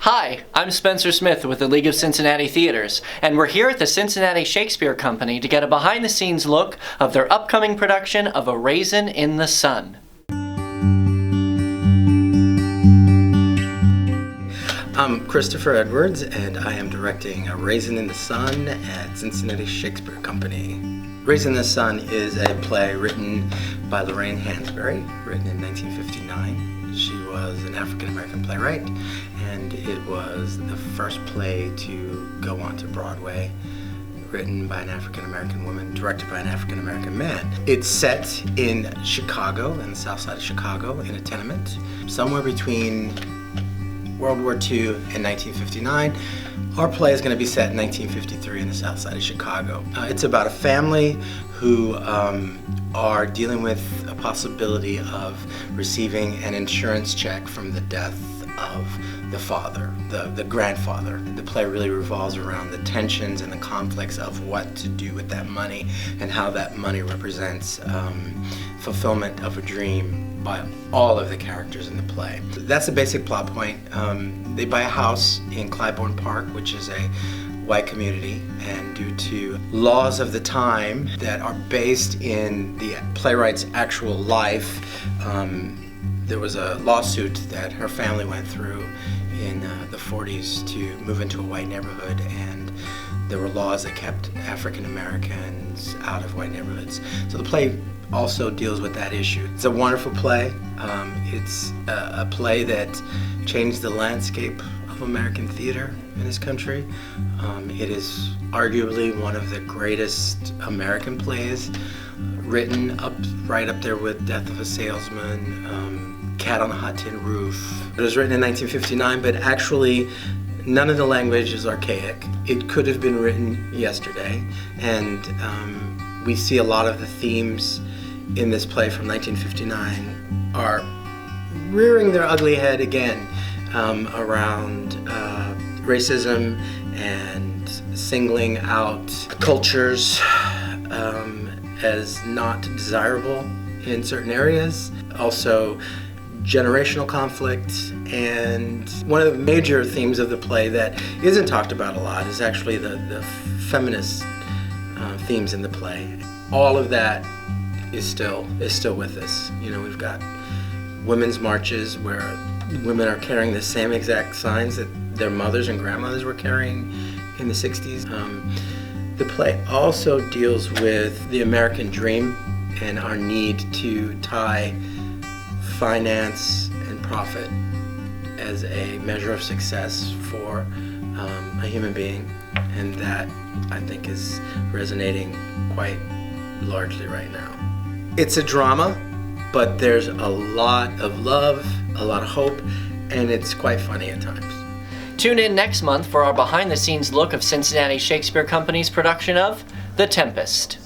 Hi, I'm Spenser Smith with the League of Cincinnati Theaters, and we're here at the Cincinnati Shakespeare Company to get a behind-the-scenes look of their upcoming production of A Raisin in the Sun. I'm Christopher Edwards, and I am directing A Raisin in the Sun at Cincinnati Shakespeare Company. Raisin in the Sun is a play written by Lorraine Hansberry, written in 1959. She was an African-American playwright, and it was the first play to go on to Broadway, written by an African-American woman, directed by an African-American man. It's set in Chicago, in the south side of Chicago, in a tenement, somewhere between World War II and 1959. Our play is going to be set in 1953 in the south side of Chicago. It's about a family who are dealing with a possibility of receiving an insurance check from the death of the father, the grandfather. The play really revolves around the tensions and the conflicts of what to do with that money and how that money represents fulfillment of a dream by all of the characters in the play. That's the basic plot point. They buy a house in Clybourne Park, which is a white community, and due to laws of the time that are based in the playwright's actual life, there was a lawsuit that her family went through in the 40s to move into a white neighborhood, and there were laws that kept African Americans out of white neighborhoods. So the play also deals with that issue. It's a wonderful play. It's a play that changed the landscape of American theater in this country. It is arguably one of the greatest American plays written, right up there with Death of a Salesman, Cat on a Hot Tin Roof. It was written in 1959, but actually none of the language is archaic. It could have been written yesterday, and we see a lot of the themes in this play from 1959 are rearing their ugly head again around racism and singling out cultures as not desirable in certain areas. Also, generational conflict, and one of the major themes of the play that isn't talked about a lot is actually the feminist themes in the play. All of that is still with us. You know, we've got women's marches where women are carrying the same exact signs that their mothers and grandmothers were carrying in the 60s. The play also deals with the American dream and our need to tie finance and profit as a measure of success for a human being, and that I think is resonating quite largely right now. It's a drama, but there's a lot of love, a lot of hope, and it's quite funny at times. Tune in next month for our behind-the-scenes look of Cincinnati Shakespeare Company's production of The Tempest.